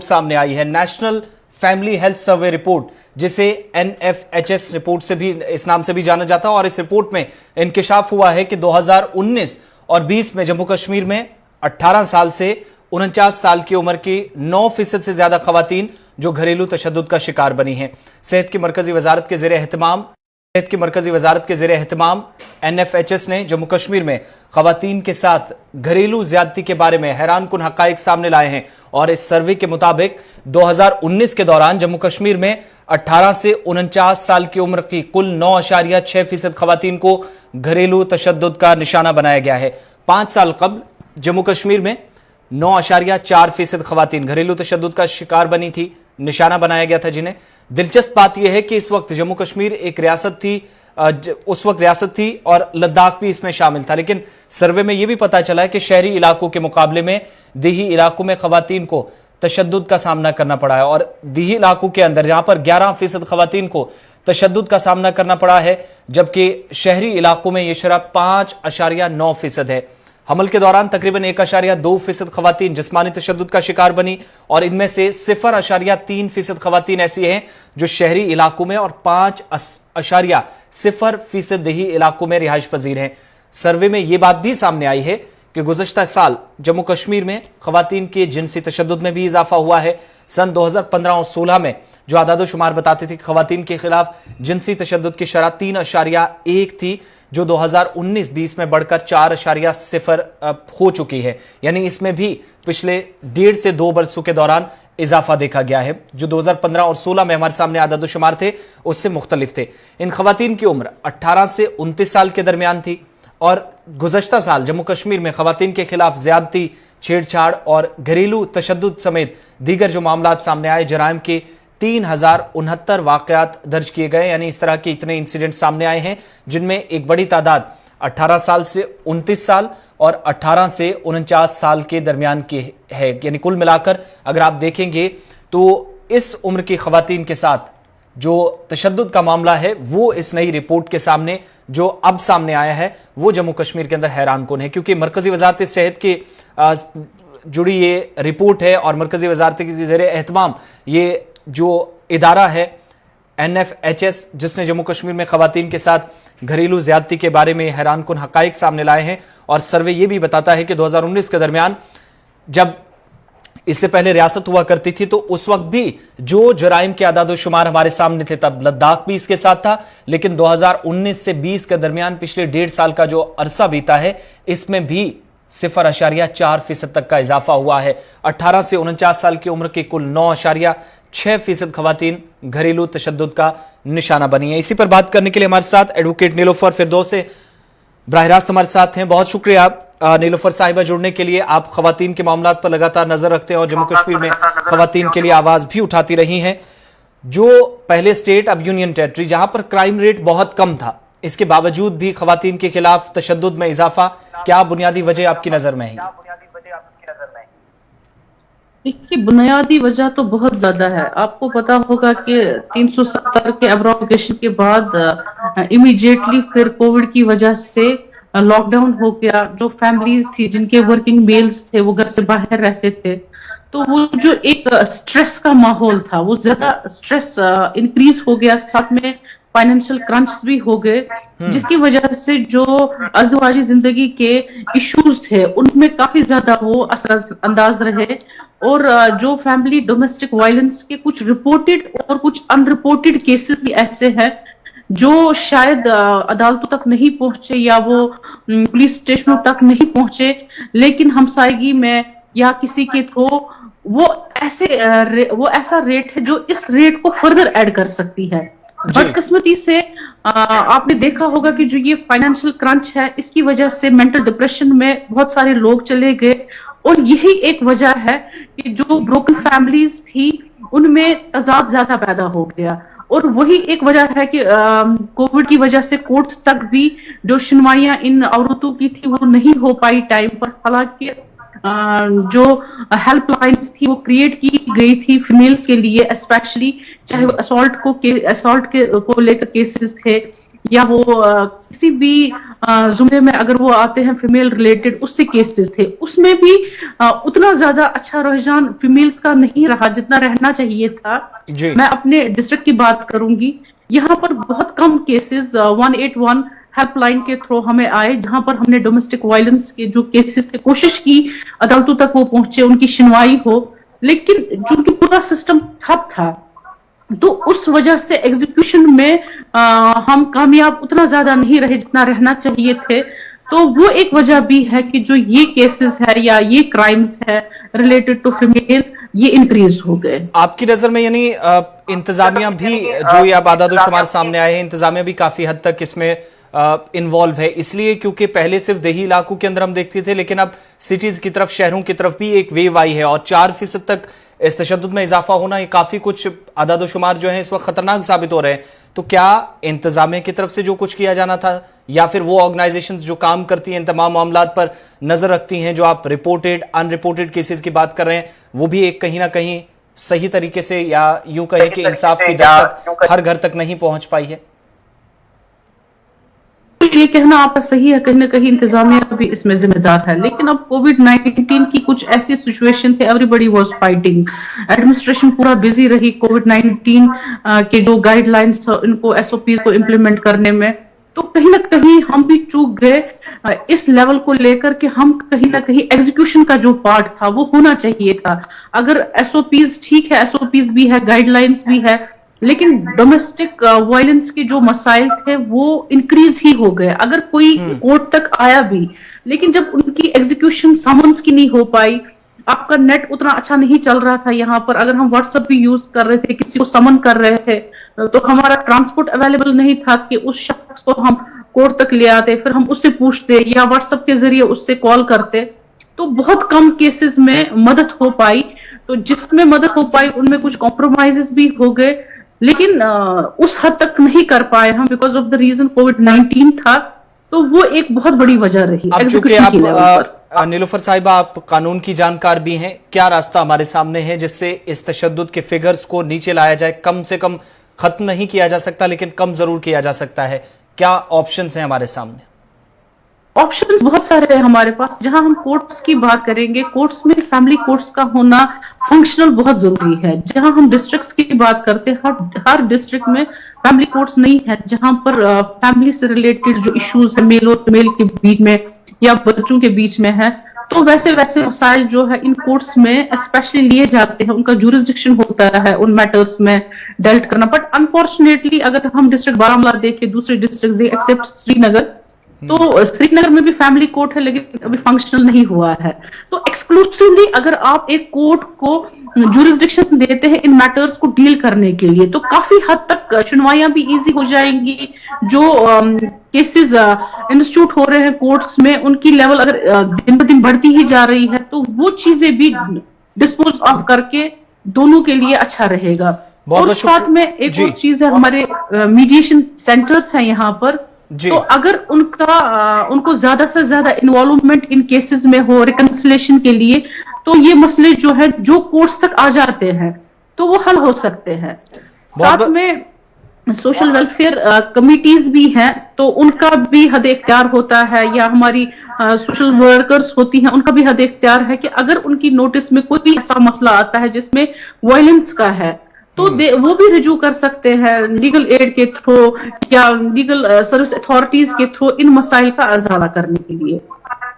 सामने आई है, national family health survey report, जिसे NFHS रिपोर्ट से भी, इस नाम से भी जाना जाता है। और इस रिपोर्ट में इंकिशाफ हुआ है कि 2019 और 20 में जम्मू कश्मीर में 18 साल से 49 साल की उम्र की 9% से ज्यादा खवातीन जो घरेलू तशद्दुद का शिकार बनी हैं। सेहत की मरकजी वजारत के ज़ेरे एहतमाम NFHS ने जम्मू कश्मीर में खवातीन के साथ घरेलू ज्यादती के बारे में हैरानकुन हकाइक सामने लाए हैं। और इस सर्वे के मुताबिक 2019 के दौरान जम्मू कश्मीर में 18 से 49 साल की उम्र की कुल 9.6% खवातीन को घरेलू तशद्दुद का निशाना बनाया गया है। 5 साल कबल जम्मू कश्मीर में 9.4% खवातीन घरेलू तशद्दुद का शिकार बनी थी, निशाना बनाया गया था जिन्हें। दिलचस्प बात यह है कि इस वक्त जम्मू कश्मीर एक रियासत थी, उस वक्त रियासत थी और लद्दाख भी इसमें शामिल था। लेकिन सर्वे में यह भी पता चला है कि शहरी इलाकों के मुकाबले में देही इलाकों में खवातीन को तशद्दुद का सामना करना पड़ा है। और देही इलाकों के अंदर जहां पर 11% खवातीन को तशद्दुद का सामना करना पड़ा है, जबकि शहरी इलाकों में यह शरह 5.9% है। हमल के दौरान तकरीबन 1.2% खवातीन जिस्मानी तशद्दुद का शिकार बनी और इनमें से 0.3% खवातीन ऐसी हैं जो शहरी इलाकों में और 5.0% देही इलाकों में रिहाइश पजीर हैं। सर्वे में यह बात भी सामने आई है कि गुज़श्ता साल जम्मू कश्मीर में खवातीन के जिनसी तशद्दुद में भी इजाफा हुआ है। सन 2015 और 16 में जो आदाद शुमार बताते थे खवातीन के खिलाफ जिनसी तशद्दुद की शरह 3.1 थी, जो 2019-20 में बढ़कर 4.0 हो चुकी है। यानी इसमें भी पिछले 1.5 से 2 बरसों के दौरान इजाफा देखा गया है। जो 2015 और 16 में हमारे सामने आदाद शुमार थे उससे मुख्तलिफ थे। इन खवातीन की उम्र 18 से 29 साल के दरमियान थी। और गुज़श्ता साल जम्मू कश्मीर में खवातीन के खिलाफ ज्यादती, छेड़छाड़ और घरेलू तशद्दुद समेत दीगर जो मामलात सामने आए, जराइम के 3069 वाकयात दर्ज किए गए। यानी इस तरह के इतने इंसिडेंट सामने आए हैं जिनमें एक बड़ी तादाद 18 साल से 29 साल और 18 से 49 साल के दरमियान की है। यानी कुल मिलाकर अगर आप देखेंगे तो इस उम्र की खवातीन के साथ जो तशद्दुद का मामला है वो इस नई रिपोर्ट के सामने जो अब सामने आया है वो जम्मू कश्मीर के अंदर हैरानकुन है। क्योंकि मरकजी वजारत सेहत की जुड़ी ये रिपोर्ट है और मरकजी वजारत के ज़ेरे एहतमाम ये जो इदारा है NFHS, जिसने जम्मू कश्मीर में खवातीन के साथ घरेलू ज्यादती के बारे में हैरानकुन हकाइक सामने लाए हैं। और सर्वे ये भी बताता है कि 2019 के दरमियान जब इससे पहले रियासत हुआ करती थी तो उस वक्त भी जो जराइम के आदाद शुमार हमारे सामने थे, तब लद्दाख भी इसके साथ था। लेकिन 2019 से 20 के दरमियान पिछले 1.5 साल का जो अरसा बीता है इसमें भी 0.4% तक का इजाफा हुआ है। 18 से 49 साल की उम्र की कुल 9.6% खवातीन घरेलू तशद्दुद का निशाना बनी है। इसी पर बात करने के लिए हमारे साथ एडवोकेट नीलोफर फिरदौस बराह रास्त हमारे साथ हैं। बहुत शुक्रिया नीलोफर साहिबा जुड़ने के लिए। आप खवातीन के मामलात पर लगातार नजर रखते हैं और जम्मू कश्मीर में खवातीन के लिए आवाज भी उठाती रही हैं। जो पहले स्टेट अब यूनियन टेरिटरी जहां पर क्राइम रेट बहुत कम था, इसके बावजूद भी खवातीन के खिलाफ तशद्दुद में इजाफा, क्या बुनियादी वजह आपकी नजर में है? देखिए, बुनियादी वजह तो बहुत ज्यादा है। आपको पता होगा कि 370 के एब्रोगेशन के बाद इमीडिएटली फिर कोविड की वजह से लॉकडाउन हो गया। जो फैमिलीज थी जिनके वर्किंग मेल्स थे वो घर से बाहर रहते थे, तो वो जो एक स्ट्रेस का माहौल था वो ज्यादा स्ट्रेस इंक्रीज हो गया। साथ में फाइनेंशियल क्रंच भी हो गए, जिसकी वजह से जो अज़दवाजी जिंदगी के इश्यूज थे उनमें काफी ज्यादा वो असरअंदाज रहे। और जो फैमिली डोमेस्टिक वायलेंस के कुछ रिपोर्टेड और कुछ अनरिपोर्टेड केसेस भी ऐसे हैं जो शायद अदालतों तक नहीं पहुंचे या वो पुलिस स्टेशनों तक नहीं पहुंचे, लेकिन हमसायगी में या किसी के थ्रू वो ऐसा रेट है जो इस रेट को फर्दर ऐड कर सकती है। बदकिस्मती से आपने देखा होगा कि जो ये फाइनेंशियल क्रंच है इसकी वजह से मेंटल डिप्रेशन में बहुत सारे लोग चले गए। और यही एक वजह है कि जो ब्रोकन फैमिलीज थी उनमें तजाद ज्यादा पैदा हो गया। और वही एक वजह है कि कोविड की वजह से कोर्ट्स तक भी जो सुनवाइयां इन औरतों की थी वो नहीं हो पाई टाइम पर। हालांकि जो हेल्पलाइंस थी वो क्रिएट की गई थी फीमेल्स के लिए स्पेशली, चाहे वो असॉल्ट को लेकर केसेस थे या वो किसी भी जुमरे में अगर वो आते हैं फीमेल रिलेटेड उससे केसेस थे, उसमें भी उतना ज्यादा अच्छा रुझान फीमेल्स का नहीं रहा जितना रहना चाहिए था। जी। मैं अपने डिस्ट्रिक्ट की बात करूंगी, यहाँ पर बहुत कम केसेस 181 हेल्पलाइन के थ्रू हमें आए, जहां पर हमने डोमेस्टिक वायलेंस के जो केसेस थे कोशिश की अदालतों तक वो पहुंचे, उनकी सुनवाई हो, लेकिन चूंकि पूरा सिस्टम ठप था तो उस वजह से एग्जीक्यूशन में हम कामयाब उतना ज्यादा नहीं रहे जितना रहना चाहिए थे। तो वो एक वजह भी है कि जो ये केसेस है या ये क्राइम्स है रिलेटेड टू फीमेल ये इंक्रीज हो गए। आपकी नजर में यानी इंतजामिया भी, जो ये अब आदादोशुमार सामने आए हैं, इंतजामिया भी काफी हद तक इसमें इन्वॉल्व है, इसलिए क्योंकि पहले सिर्फ देही इलाकों के अंदर हम देखते थे, लेकिन अब सिटीज की तरफ, शहरों की तरफ भी एक वेव आई है और 4% तक इस तशद्दुद में इजाफा होना, ये काफी कुछ आदादोशुमार जो है इस वक्त खतरनाक साबित हो रहे हैं। तो क्या इंतजामिया की तरफ से जो कुछ किया जाना था, या फिर वो ऑर्गेनाइजेशंस जो काम करती हैं इन तमाम मामलात पर नजर रखती हैं, जो आप रिपोर्टेड अनरिपोर्टेड केसेस की बात कर रहे हैं, वो भी एक कहीं ना कहीं सही तरीके से, या यूं कहें कि इंसाफ की दस्तक हर घर तक नहीं पहुंच पाई है? ये कहना आपका सही है, कहीं ना कहीं इंतजामिया भी इसमें जिम्मेदार है, लेकिन अब कोविड-19 की कुछ ऐसी सिचुएशन थे, एवरीबॉडी वाज फाइटिंग, एडमिनिस्ट्रेशन पूरा बिजी रही कोविड-19 के जो गाइडलाइंस इनको एसओपीज को इम्प्लीमेंट करने में। तो कहीं ना कहीं हम भी चूक गए इस लेवल को लेकर के, हम कहीं ना कहीं एग्जीक्यूशन का जो पार्ट था वो होना चाहिए था। अगर एसओपीज ठीक है, एसओपीज भी है, गाइडलाइंस भी है, लेकिन डोमेस्टिक वायलेंस के जो मसाइल थे वो इंक्रीज ही हो गए। अगर कोई कोर्ट तक आया भी, लेकिन जब उनकी एग्जीक्यूशन समन्स की नहीं हो पाई, आपका नेट उतना अच्छा नहीं चल रहा था यहाँ पर, अगर हम व्हाट्सएप भी यूज कर रहे थे, किसी को समन कर रहे थे, तो हमारा ट्रांसपोर्ट अवेलेबल नहीं था कि उस शख्स को हम कोर्ट तक ले आते, फिर हम उससे पूछते या व्हाट्सएप के जरिए उससे कॉल करते, तो बहुत कम केसेस में मदद हो पाई। तो जिसमें मदद हो पाई उनमें कुछ कॉम्प्रोमाइजेस भी हो गए, लेकिन उस हद तक नहीं कर पाए हम, बिकॉज ऑफ द रीजन कोविड-19 था। तो वो एक बहुत बड़ी वजह रही एग्जीक्यूशन की लेवल पर। नीलुफर साहिबा, आप कानून की जानकार भी हैं, क्या रास्ता हमारे सामने है जिससे इस तशद्दुद के फिगर्स को नीचे लाया जाए? कम से कम खत्म नहीं किया जा सकता, लेकिन कम जरूर किया जा सकता है। क्या ऑप्शंस हैं हमारे सामने? ऑप्शंस बहुत सारे हैं हमारे पास। जहां हम कोर्ट्स की बात करेंगे, कोर्ट्स में फैमिली कोर्ट्स का होना फंक्शनल बहुत जरूरी है। जहां हम डिस्ट्रिक्ट्स की बात करते हैं, हर डिस्ट्रिक्ट में फैमिली कोर्ट्स नहीं है, जहां पर फैमिली से रिलेटेड जो इश्यूज है मेल और फीमेल के बीच में या बच्चों के बीच में है, तो वैसे वैसे मसाइल जो है इन कोर्ट्स में स्पेशली लिए जाते हैं, उनका जुरिस्डिक्शन होता है उन मैटर्स में डेल्ट करना। बट अनफॉर्चुनेटली अगर हम डिस्ट्रिक्ट बारामूला देखें, दूसरे डिस्ट्रिक्ट देखें एक्सेप्ट श्रीनगर, तो श्रीनगर में भी फैमिली कोर्ट है लेकिन अभी फंक्शनल नहीं हुआ है। तो एक्सक्लूसिवली अगर आप एक कोर्ट को जुरिस्डिक्शन देते हैं इन मैटर्स को डील करने के लिए, तो काफी हद तक सुनवाइयां भी इजी हो जाएंगी। जो केसेस इंस्टीट्यूट हो रहे हैं कोर्ट्स में, उनकी लेवल अगर दिन ब दिन बढ़ती ही जा रही है, तो वो चीजें भी डिस्पोज ऑफ करके दोनों के लिए अच्छा रहेगा। और साथ में एक और चीज है, हमारे मीडिएशन सेंटर्स हैं यहाँ पर, तो अगर उनको ज्यादा से ज्यादा इन्वॉल्वमेंट इन केसेस में हो रिकंसिलेशन के लिए, तो ये मसले जो है जो कोर्ट्स तक आ जाते हैं तो वो हल हो सकते हैं। साथ में सोशल वेलफेयर कमिटीज भी हैं, तो उनका भी हद इख्तियार होता है, या हमारी सोशल वर्कर्स होती हैं, उनका भी हद इख्तियार है कि अगर उनकी नोटिस में कोई ऐसा मसला आता है जिसमें वायलेंस का है, तो वो भी रिजू कर सकते हैं लीगल एड के थ्रू या लीगल सर्विस अथॉरिटीज के थ्रू इन मसाइल का अजाला करने के लिए।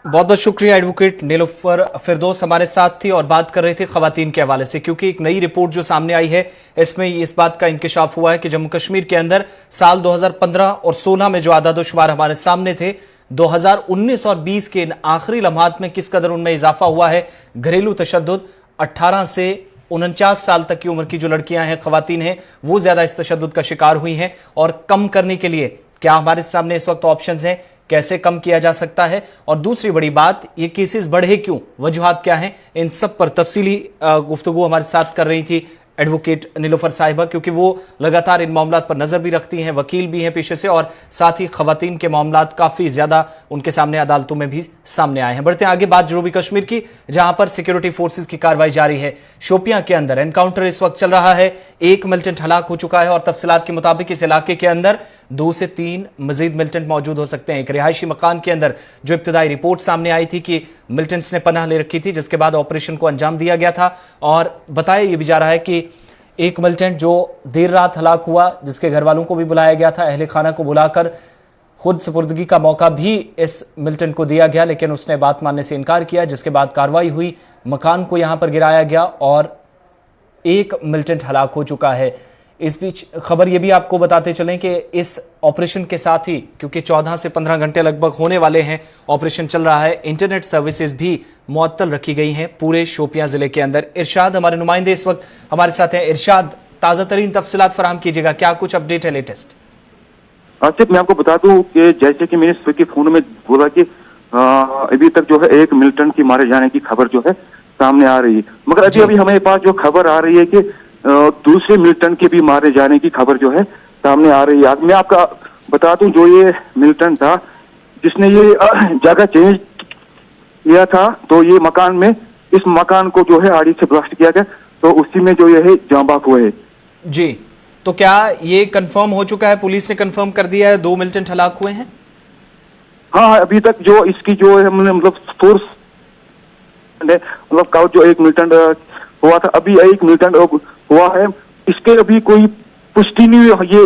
बहुत बहुत शुक्रिया। एडवोकेट नीलुफर फिरदौस हमारे साथ थी और बात कर रहे थे खवातीन के हवाले से, क्योंकि एक नई रिपोर्ट जो सामने आई है इसमें इस बात का इंकिशाफ हुआ है कि जम्मू कश्मीर के अंदर साल 2015 और 16 में जो आदादोशुमार हमारे सामने थे, 2019 और 20 के इन आखिरी लम्हात में किस कदर उनमें इजाफा हुआ है। घरेलू तशद्दुद 18 से 49 साल तक की उम्र की जो लड़कियां हैं, खवातीन हैं, वो ज्यादा इस तशद्दुद का शिकार हुई हैं। और कम करने के लिए क्या हमारे सामने इस वक्त ऑप्शंस हैं, कैसे कम किया जा सकता है, और दूसरी बड़ी बात, ये केसेस बढ़े क्यों, वजूहात क्या हैं, इन सब पर तफसीली गुफ्तगू हमारे साथ कर रही थी एडवोकेट नीलोफर साहिबा, क्योंकि वो लगातार इन मामलों पर नजर भी रखती हैं, वकील भी हैं पेशे से, और साथ ही खवातीन के मामला काफी ज्यादा उनके सामने अदालतों में भी सामने आए हैं। बढ़ते हैं आगे, बात जनूबी कश्मीर की, जहां पर सिक्योरिटी फोर्सेस की कार्रवाई जारी है। शोपियां के अंदर एनकाउंटर इस वक्त चल रहा है, एक मिलिटेंट हलाक हो चुका है और तफसीलात के मुताबिक इस इलाके के अंदर 2 से 3 मजीद मिलिटेंट मौजूद हो सकते हैं। एक रिहायशी मकान के अंदर जो इब्तदाई रिपोर्ट सामने आई थी कि मिलिटेंट्स ने पनाह ले रखी थी, जिसके बाद ऑपरेशन को अंजाम दिया गया था। और बताया यह भी जा रहा है कि एक मिलिटेंट जो देर रात हलाक हुआ, जिसके घर वालों को भी बुलाया गया था, अहले खाना को बुलाकर खुद सुपुर्दगी का मौका भी इस मिलिटेंट को दिया गया, लेकिन उसने बात मानने से इनकार किया, जिसके बाद कार्रवाई हुई, मकान को यहां पर गिराया गया और एक मिलिटेंट हलाक हो चुका है। इस बीच खबर ये भी आपको बताते चलें कि इस ऑपरेशन के साथ ही, क्योंकि 14 से 15 घंटे लगभग होने वाले हैं, ऑपरेशन चल रहा है, इंटरनेट सर्विसेज भी मुअत्तल रखी गई हैं पूरे शोपियां जिले के अंदर। इरशाद हमारे नुमाइंदे इस वक्त हमारे साथ हैं। इरशाद, ताज़ा तरीन तफसीलात फराहम कीजिएगा, क्या कुछ अपडेट है लेटेस्ट? आसिफ, मैं आपको बता दूं कि जैसे कि मैंने सुबह के फोन में बोला कि अभी तक जो है एक मिलिटेंट की मारे जाने की खबर जो है सामने आ रही है, मगर अभी हमारे पास जो खबर आ रही है कि दूसरे मिलिटेंट के भी मारे जाने की खबर जो है सामने आ रही है। मैं आपका बता दूं, जो ये मिलिटेंट था जिसने ये जगह चेंज किया था, तो ये मकान में, इस मकान को जो है आड़ी से ब्लास्ट किया गया, तो उसी में जो ये है जाँ बाक हुए है। जी, तो क्या ये कंफर्म हो चुका है, पुलिस ने कंफर्म कर दिया है 2 मिलिटेंट हलाक हुए हैं? हाँ, अभी तक जो इसकी जो है मतलब फोर्स मतलब जो एक मिलिटेंट हुआ था, अभी एक मिलिटेंट हुआ है, इसके अभी कोई पुष्टि नहीं हुई। ये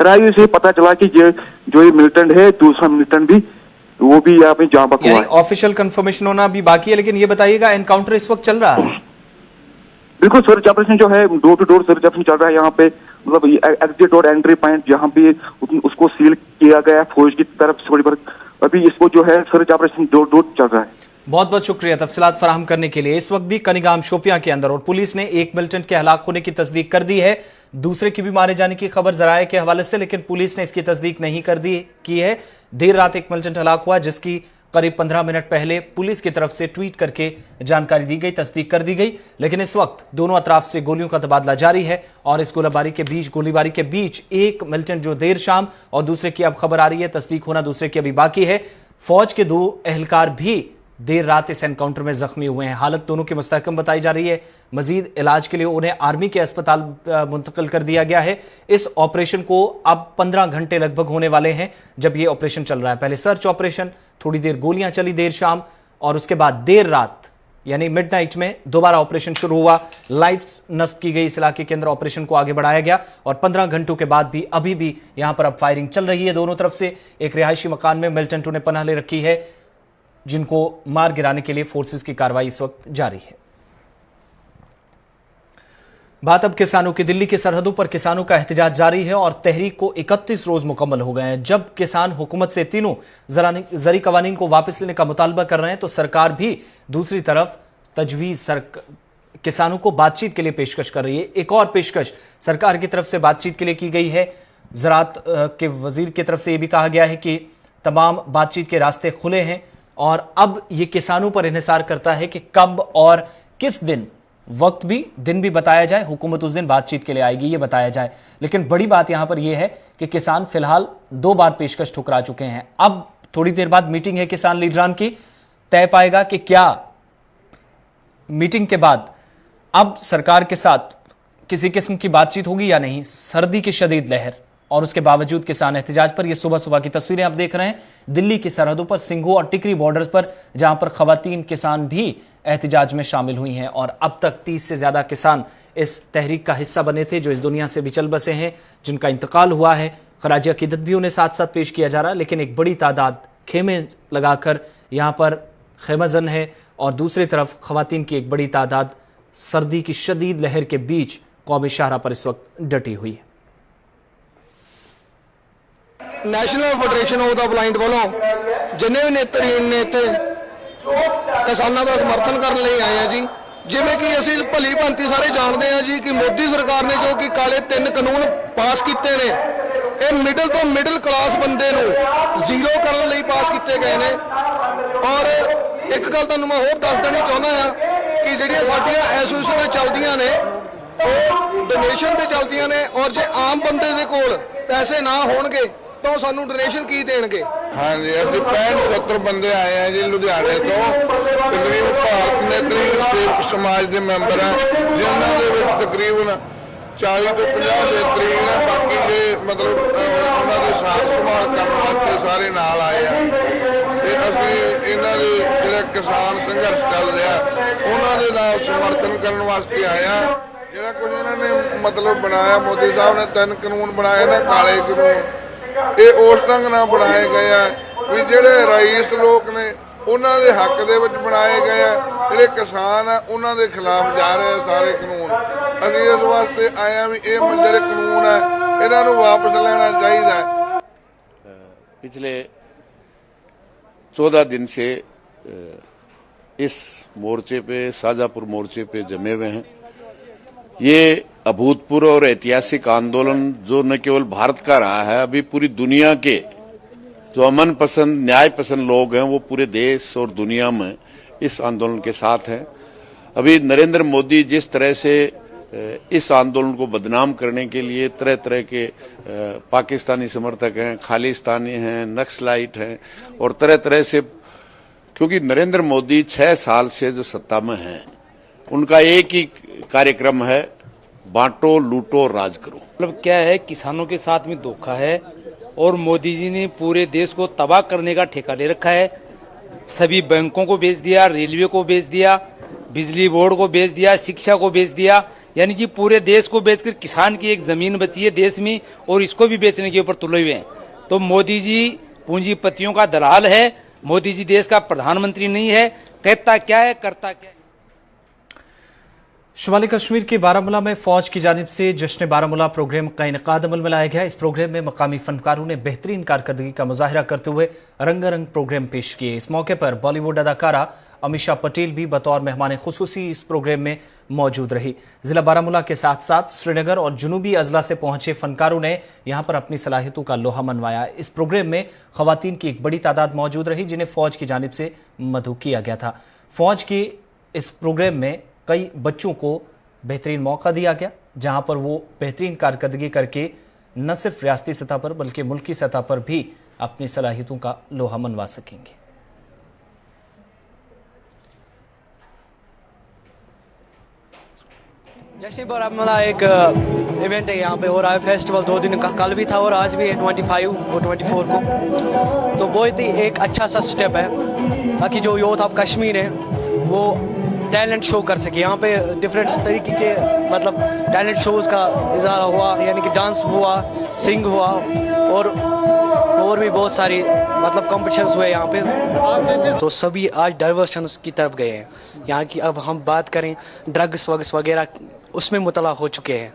राय से पता चला कि जो ये मिलिटेंट है, दूसरा मिलिटेंट भी वो भी यहाँ पे जाँ बाक हुआ है। ऑफिशियल कंफर्मेशन होना अभी बाकी है, लेकिन ये बताइएगा एनकाउंटर इस वक्त चल रहा है? बिल्कुल, सर्च ऑपरेशन जो है door to door search operation चल रहा है यहाँ पे, मतलब एग्जिट और एंट्री पॉइंट जहाँ पे उसको सील किया गया फौज की तरफ से, अभी इसको जो है सर्च ऑपरेशन डोर डोर चल रहा है। बहुत बहुत शुक्रिया तफसीलात फराहम करने के लिए। इस वक्त भी कनिगाम शोपियां के अंदर और पुलिस ने एक मिलिटेंट के हलाक होने की तस्दीक कर दी है, दूसरे की भी मारे जाने की खबर जराये के हवाले से, लेकिन पुलिस ने इसकी तस्दीक नहीं की है। देर रात एक मिलिटेंट हलाक हुआ, जिसकी करीब 15 मिनट पहले पुलिस की तरफ से ट्वीट करके जानकारी दी गई, तस्दीक कर दी गई, लेकिन इस वक्त दोनों अतराफ से गोलियों का तबादला जारी है और इस गोलीबारी के बीच एक मिलिटेंट जो देर शाम और दूसरे की अब खबर आ रही है तस्दीक होना दूसरे की अभी बाकी है। फौज के 2 एहलकार भी देर रात इस एनकाउंटर में जख्मी हुए हैं, हालत दोनों की मुस्तहकम बताई जा रही है। मजीद इलाज के लिए उन्हें आर्मी के अस्पताल मुंतकिल कर दिया गया है। इस ऑपरेशन को अब 15 घंटे लगभग होने वाले हैं जब यह ऑपरेशन चल रहा है। पहले सर्च ऑपरेशन, थोड़ी देर गोलियां चली देर शाम, और उसके बाद देर रात यानी मिडनाइट में दोबारा ऑपरेशन शुरू हुआ, लाइट्स नस्ब की गई इस इलाके के अंदर, ऑपरेशन को आगे बढ़ाया गया और 15 घंटों के बाद भी अभी भी यहां पर अब फायरिंग चल रही है दोनों तरफ से। एक रिहायशी मकान में मिलिटेंटों ने पनाह ले रखी है, जिनको मार गिराने के लिए फोर्सेस की कार्रवाई इस वक्त जारी है। बात अब किसानों की। दिल्ली की सरहदों पर किसानों का एहतजाज जारी है और तहरीक को 31 रोज मुकम्मल हो गए हैं। जब किसान हुकूमत से तीनों ज़री कवानीन को वापस लेने का मुतालबा कर रहे हैं, तो सरकार भी दूसरी तरफ तजवीज़ किसानों को बातचीत के लिए पेशकश कर रही है। एक और पेशकश सरकार की तरफ से बातचीत के लिए की गई है। ज़राअत के वजीर की तरफ से यह भी कहा गया है कि तमाम बातचीत के रास्ते खुले हैं और अब यह किसानों पर इन्हिसार करता है कि कब और किस दिन, वक्त भी दिन भी बताया जाए, हुकूमत उस दिन बातचीत के लिए आएगी ये बताया जाए। लेकिन बड़ी बात यहां पर यह है कि किसान फिलहाल 2 बार पेशकश ठुकरा चुके हैं। अब थोड़ी देर बाद मीटिंग है किसान लीडरान की, तय पाएगा कि क्या मीटिंग के बाद अब सरकार के साथ किसी किस्म की बातचीत होगी या नहीं। सर्दी की शदीद लहर और उसके बावजूद किसान एहतजाज पर, यह सुबह सुबह की तस्वीरें आप देख रहे हैं दिल्ली की सरहदों पर, सिंघू और टिकरी बॉर्डर्स पर, जहां पर खवातीन किसान भी एहतजाज में शामिल हुई हैं। और अब तक 30 से ज्यादा किसान इस तहरीक का हिस्सा बने थे, जो इस दुनिया से भी चल बसे हैं, जिनका इंतकाल हुआ है। खराज अकीदत भी उन्हें साथ साथ पेश किया जा रहा है, लेकिन एक बड़ी तादाद खेमे लगाकर यहाँ पर खेमजन है और दूसरी तरफ खवातीन की एक बड़ी तादाद सर्दी की शदीद लहर के बीच कौमी शाहरा पर इस वक्त डटी हुई है। National federation of the blind ਵੱਲੋਂ ਜਿੰਨੇ ਵੀ ਨੇਤਰਹੀਣ ਨੇ ਇੱਥੇ ਕਿਸਾਨਾਂ ਦਾ ਸਮਰਥਨ ਕਰਨ ਲਈ ਆਏ ਆ ਜੀ। ਜਿਵੇਂ ਕਿ ਅਸੀਂ ਭਲੀ ਭਾਂਤੀ ਸਾਰੇ ਜਾਣਦੇ ਆ ਜੀ ਕਿ ਮੋਦੀ ਸਰਕਾਰ ਨੇ ਜੋ ਕਿ ਕਾਲੇ 3 ਕਾਨੂੰਨ ਪਾਸ ਕੀਤੇ ਨੇ, ਇਹ ਮਿਡਲ ਤੋਂ ਮਿਡਲ ਕਲਾਸ ਬੰਦੇ ਨੂੰ ਜ਼ੀਰੋ ਕਰਨ ਲਈ ਪਾਸ ਕੀਤੇ ਗਏ ਨੇ। ਔਰ ਇੱਕ ਗੱਲ ਤੁਹਾਨੂੰ ਮੈਂ ਹੋਰ ਦੱਸ ਦੇਣੀ ਚਾਹੁੰਦਾ ਆ ਕਿ ਜਿਹੜੀਆਂ ਸਾਡੀਆਂ ਐਸੋਸੀਏਸ਼ਨਾਂ ਚੱਲਦੀਆਂ ਨੇ, ਉਹ ਡੋਨੇਸ਼ਨ ਤੇ ਚੱਲਦੀਆਂ ਨੇ, ਔਰ ਜੇ ਆਮ ਬੰਦੇ ਦੇ ਕੋਲ ਪੈਸੇ ਨਾ ਹੋਣਗੇ ਤਾਂ ਉਹ ਸਾਨੂੰ ਡੋਨੇਸ਼ਨ ਕੀ ਦੇਣਗੇ। ਹਾਂਜੀ, ਅਸੀਂ 65-70 ਬੰਦੇ ਆਏ ਆ ਜੀ ਲੁਧਿਆਣੇ ਤੋਂ, ਤਕਰੀਬਨ ਭਾਰਤ ਨੇਤਰੀ ਸੇਵਕ ਸਮਾਜ ਦੇ ਮੈਂਬਰ ਆ, ਜਿਨ੍ਹਾਂ ਦੇ ਵਿੱਚ ਤਕਰੀਬਨ 40 ਤੋਂ 50 ਨੇਤਰੀ ਨੇ, ਬਾਕੀ ਜੇ ਮਤਲਬ ਉਹਨਾਂ ਦੇ ਸਾਥ ਸੰਭਾਲ ਕਰਨ ਵਾਸਤੇ ਸਾਰੇ ਨਾਲ ਆਏ ਆ। ਤੇ ਅਸੀਂ ਇਹਨਾਂ ਦੇ ਜਿਹੜਾ ਕਿਸਾਨ ਸੰਘਰਸ਼ ਚੱਲ ਰਿਹਾ ਉਹਨਾਂ ਦੇ ਨਾਲ ਸਮਰਥਨ ਕਰਨ ਵਾਸਤੇ ਆਏ ਆ। ਜਿਹੜਾ ਕੁਝ ਇਹਨਾਂ ਨੇ ਮਤਲਬ ਬਣਾਇਆ, ਮੋਦੀ ਸਾਹਿਬ ਨੇ 3 ਕਾਨੂੰਨ ਬਣਾਏ ਨੇ, ਕਾਲੇ ਕਾਨੂੰਨ, ਇਹ ਉਸ ਢੰਗ ਨਾਲ ਬਣਾਏ ਗਏ ਆ ਵੀ ਜਿਹੜੇ ਰਈਸ ਲੋਕ ਨੇ ਉਹਨਾਂ ਦੇ ਹੱਕ ਦੇ ਵਿੱਚ ਬਣਾਏ ਗਏ ਆ, ਜਿਹੜੇ ਕਿਸਾਨ ਆ ਉਹਨਾਂ ਦੇ ਖਿਲਾਫ ਜਾ ਰਹੇ ਸਾਰੇ ਕਾਨੂੰਨ। ਅਸੀਂ ਇਸ ਵਾਸਤੇ ਆਏ ਆ ਵੀ ਇਹ ਜਿਹੜੇ ਕਾਨੂੰਨ ਆ ਇਹਨਾਂ ਨੂੰ ਵਾਪਸ ਲੈਣਾ ਚਾਹੀਦਾ। पिछले 14 दिन से इस मोर्चे पे, शाहजहाँपुर मोर्चे पे जमे हुए हैं। ये अभूतपूर्व और ऐतिहासिक आंदोलन जो न केवल भारत का रहा है, अभी पूरी दुनिया के जो अमन पसंद, न्याय पसंद लोग हैं वो पूरे देश और दुनिया में इस आंदोलन के साथ हैं। अभी नरेंद्र मोदी जिस तरह से इस आंदोलन को बदनाम करने के लिए तरह तरह के पाकिस्तानी समर्थक हैं, खालिस्तानी हैं, नक्सलाइट हैं और तरह तरह से, क्योंकि नरेंद्र मोदी 6 साल से जो सत्ता में हैं उनका एक ही कार्यक्रम है, बांटो लूटो राज करो। मतलब क्या है, किसानों के साथ में धोखा है और मोदी जी ने पूरे देश को तबाह करने का ठेका ले रखा है। सभी बैंकों को बेच दिया, रेलवे को बेच दिया, बिजली बोर्ड को बेच दिया, शिक्षा को बेच दिया, यानी कि पूरे देश को बेचकर किसान की एक जमीन बची है देश में और इसको भी बेचने के ऊपर तुले हुए हैं। तो मोदी जी पूंजीपतियों का दलाल है, मोदी जी देश का प्रधानमंत्री नहीं है। कहता क्या है, करता क्या है। शुमाली कश्मीर के बारामूला में फौज की जानिब से जश्न बारामूला प्रोग्राम का इनेकाद अमल में लाया गया। इस प्रोग्राम में मकामी फनकारों ने बेहतरीन कारकर्दगी का मुजाहरा करते हुए रंगारंग प्रोग्राम पेश किए। इस मौके पर बॉलीवुड अदाकारा अमीषा पटेल भी बतौर मेहमान खुसूसी इस प्रोग्राम में मौजूद रही। जिला बारामूला के साथ साथ श्रीनगर और जुनूबी अजला से पहुंचे फनकारों ने यहां पर अपनी सलाहियतों का लोहा मनवाया। इस प्रोग्राम में खवातीन की एक बड़ी तादाद मौजूद रही, जिन्हें फौज की जानिब से मदऊ किया गया था। फौज के इस प्रोग्राम में कई बच्चों को बेहतरीन मौका दिया गया, जहां पर वो बेहतरीन कारकर्दगी करके न सिर्फ रियासती सतह पर बल्कि मुल्की सतह पर भी अपनी सलाहियतों का लोहा मनवा सकेंगे। जश्न बारामूला एक इवेंट है, यहाँ पे हो रहा है फेस्टिवल 2 दिन का, कल भी था और आज भी है 25 और 24 को। तो बहुत ही एक अच्छा सा स्टेप है ताकि जो यूथ ऑफ कश्मीर है वो टैलेंट शो कर सके। यहाँ पे डिफरेंट तरीके के मतलब टैलेंट शोज का इजारा हुआ, यानी कि डांस हुआ, सिंग हुआ और भी बहुत सारी मतलब कॉम्पिटिशन्स हुए यहाँ पे। तो सभी आज डाइवर्शन की तरफ गए हैं। यहाँ की अब हम बात करें ड्रग्स वगैरह, उसमें मुतला हो चुके हैं।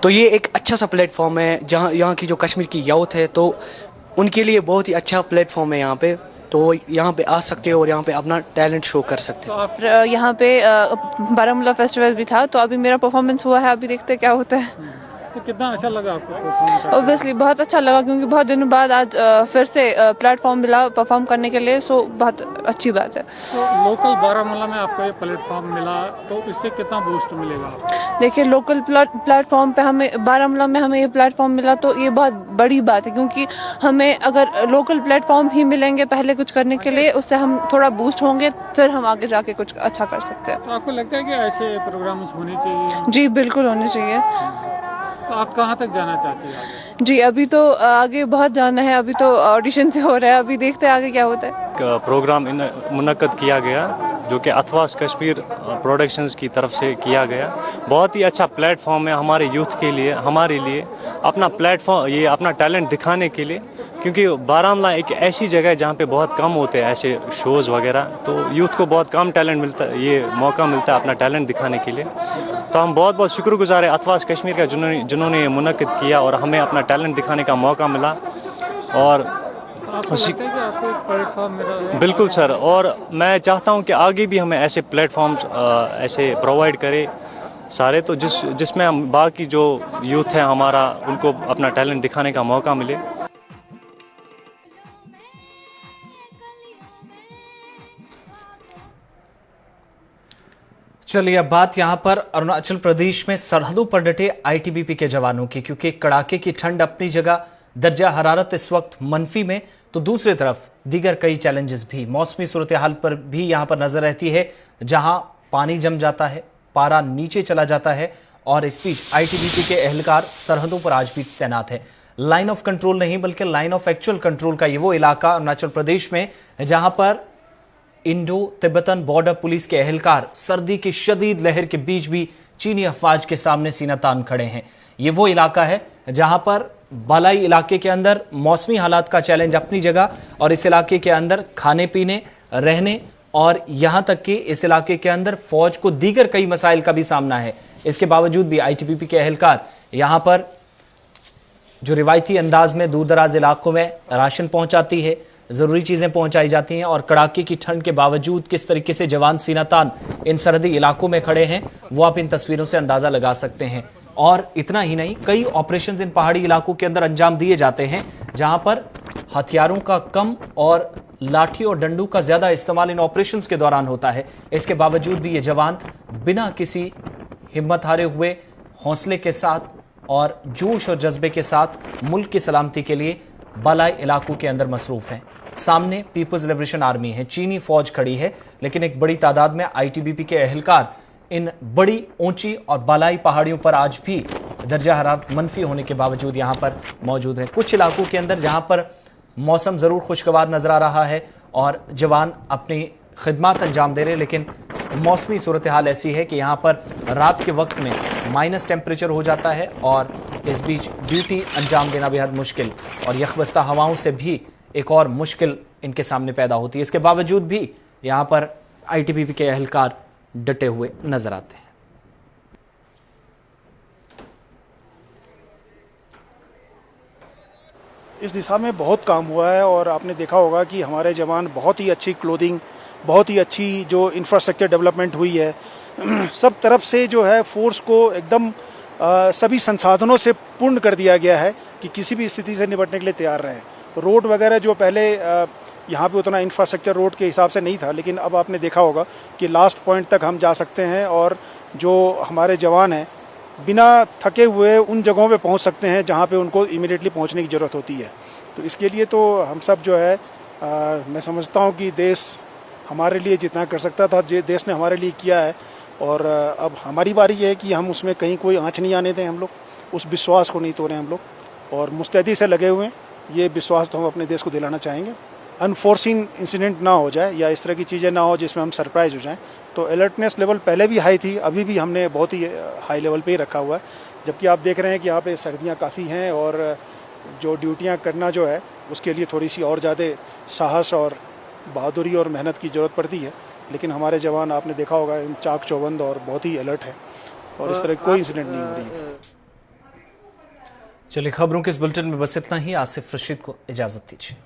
तो ये एक अच्छा सा प्लेटफॉर्म है जहाँ यहाँ की जो कश्मीर की यूथ है तो उनके लिए बहुत ही अच्छा प्लेटफॉर्म है यहाँ पे। तो यहाँ पे आ सकते हो और यहाँ पे अपना टैलेंट शो कर सकते हो। तो यहाँ पे बारामूला फेस्टिवल भी था, तो अभी मेरा परफॉर्मेंस हुआ है, अभी देखते हैं क्या होता है। तो कितना अच्छा लगा आपको? ऑब्वियसली बहुत अच्छा लगा, क्योंकि बहुत दिनों बाद आज फिर से प्लेटफॉर्म मिला परफॉर्म करने के लिए, सो बहुत अच्छी बात है। तो लोकल बारामूला में आपको ये प्लेटफॉर्म मिला, तो इससे कितना बूस्ट मिलेगा? देखिए, लोकल प्लेटफॉर्म पे हमें बारामूला में हमें ये प्लेटफॉर्म मिला तो ये बहुत बड़ी बात है, क्योंकि हमें अगर लोकल प्लेटफॉर्म ही मिलेंगे पहले कुछ करने के लिए, उससे हम थोड़ा बूस्ट होंगे, फिर हम आगे जाके कुछ अच्छा कर सकते हैं। तो आपको लगता है कि ऐसे प्रोग्राम होने चाहिए? जी बिल्कुल होने चाहिए। तो आप कहाँ तक जाना चाहती हैं? जी अभी तो आगे बहुत जाना है, अभी तो ऑडिशन से हो रहा है, अभी देखते हैं आगे क्या होता है। प्रोग्राम मुनक्कद किया गया जो कि अथवास कश्मीर प्रोडक्शंस की तरफ से किया गया। बहुत ही अच्छा प्लेटफॉर्म है हमारे यूथ के लिए, हमारे लिए अपना प्लेटफॉर्म, ये अपना टैलेंट दिखाने के लिए, क्योंकि बारामूला एक ऐसी जगह है जहाँ पे बहुत कम होते हैं ऐसे शोज़ वगैरह, तो यूथ को बहुत कम टैलेंट मिलता है, ये मौका मिलता है अपना टैलेंट दिखाने के लिए। तो हम बहुत बहुत शुक्रगुजार है अथवास कश्मीर का जिन्होंने ये मुनक्किद किया और हमें अपना टैलेंट दिखाने का मौका मिला। और बिल्कुल सर, और मैं चाहता हूं कि आगे भी हमें ऐसे प्लेटफॉर्म्स ऐसे प्रोवाइड करे सारे, तो जिसमें हम बाकी जो यूथ है हमारा, उनको अपना टैलेंट दिखाने का मौका मिले। चलिए अब बात यहां पर अरुणाचल प्रदेश में सरहदों पर डटे आईटीबीपी के जवानों की, क्योंकि कड़ाके की ठंड अपनी जगह, दर्जा हरारत इस वक्त मनफी में, तो दूसरी तरफ दीगर कई चैलेंजेस भी, मौसमी सूरत हाल पर भी यहां पर नजर रहती है, जहां पानी जम जाता है, पारा नीचे चला जाता है और इस बीच आईटीबीपी के एहलकार सरहदों पर आज भी तैनात है। लाइन ऑफ कंट्रोल नहीं बल्कि लाइन ऑफ एक्चुअल कंट्रोल का ये वो इलाका अरुणाचल प्रदेश में जहां पर इंडो तिब्बतन बॉर्डर पुलिस के एहलकार सर्दी की शदीद लहर के बीच भी चीनी अफवाज के सामने सीना तान खड़े हैं। ये वो इलाका है जहां पर बालाई इलाके के अंदर मौसमी हालात का चैलेंज अपनी जगह और इस इलाके के अंदर खाने पीने, रहने और यहां तक कि इस इलाके के अंदर फौज को दीगर कई मसाइल का भी सामना है। इसके बावजूद भी आईटीबीपी के एहलकार यहां पर जो रिवायती अंदाज में दूर दराज इलाकों में राशन पहुंचाती है, जरूरी चीजें पहुंचाई जाती हैं और कड़ाके की ठंड के बावजूद किस तरीके से जवान सीना तान इन सरहदी इलाकों में खड़े हैं वो आप इन तस्वीरों से अंदाजा लगा सकते हैं। और इतना ही नहीं, कई ऑपरेशंस इन पहाड़ी इलाकों के अंदर अंजाम दिए जाते हैं जहां पर हथियारों का कम और लाठी और डंडू का ज्यादा इस्तेमाल इन ऑपरेशंस के दौरान होता है। इसके बावजूद भी ये जवान बिना किसी हिम्मत हारे हुए हौसले के साथ और जोश और जज्बे के साथ मुल्क की सलामती के लिए बालाई इलाकों के अंदर मसरूफ हैं। सामने पीपल्स लिबरेशन आर्मी है, चीनी फौज खड़ी है, लेकिन एक बड़ी तादाद में आईटीबीपी के एहलकार इन बड़ी ऊंची और बालाई पहाड़ियों पर आज भी दर्जा हरारत मनफी होने के बावजूद यहां पर मौजूद हैं। कुछ इलाकों के अंदर जहां पर मौसम जरूर खुशगवार नजर आ रहा है और जवान अपनी खिदमत अंजाम दे रहे हैं, लेकिन मौसमी सूरत हाल ऐसी है कि यहाँ पर रात के वक्त में माइनस टेम्परेचर हो जाता है और इस बीच ड्यूटी अंजाम देना बेहद मुश्किल और यखबस्ता हवाओं से भी एक और मुश्किल इनके सामने पैदा होती है। इसके बावजूद भी यहाँ पर आईटीबीपी के एहलकार डटे हुए नजर आते हैं। इस दिशा में बहुत काम हुआ है और आपने देखा होगा कि हमारे जवान बहुत ही अच्छी क्लोथिंग, बहुत ही अच्छी जो इंफ्रास्ट्रक्चर डेवलपमेंट हुई है, सब तरफ से जो है फोर्स को एकदम सभी संसाधनों से पूर्ण कर दिया गया है कि किसी भी स्थिति से निपटने के लिए तैयार रहें। रोड वगैरह जो पहले यहाँ पे उतना इंफ्रास्ट्रक्चर रोड के हिसाब से नहीं था, लेकिन अब आपने देखा होगा कि लास्ट पॉइंट तक हम जा सकते हैं और जो हमारे जवान हैं बिना थके हुए उन जगहों पे पहुँच सकते हैं जहाँ पे उनको इमीडिएटली पहुँचने की ज़रूरत होती है। तो इसके लिए तो हम सब जो है मैं समझता हूँ कि देश हमारे लिए जितना कर सकता था देश ने हमारे लिए किया है और अब हमारी बारी है कि हम उसमें कहीं कोई आँच नहीं आने दें, हम लोग उस विश्वास को नहीं तोड़ें हम लोग और मुस्तैदी से लगे हुए हैं। ये विश्वास तो हम अपने देश को दिलाना चाहेंगे। अनफोर्सिन इंसिडेंट ना हो जाए या इस तरह की चीज़ें ना हो जिसमें हम सरप्राइज हो जाएं। तो अलर्टनेस लेवल पहले भी हाई थी, अभी भी हमने बहुत ही हाई लेवल पे ही रखा हुआ है, जबकि आप देख रहे हैं कि यहाँ पे सर्दियाँ काफ़ी हैं और जो ड्यूटियाँ करना जो है उसके लिए थोड़ी सी और ज़्यादा साहस और बहादुरी और मेहनत की ज़रूरत पड़ती है। लेकिन हमारे जवान आपने देखा होगा चाक चौबंद और बहुत ही अलर्ट है और इस तरह कोई इंसिडेंट नहीं हो रही है। चलिए खबरों के इस बुलेटिन में बस इतना ही। आसिफ रशीद को इजाजत दीजिए।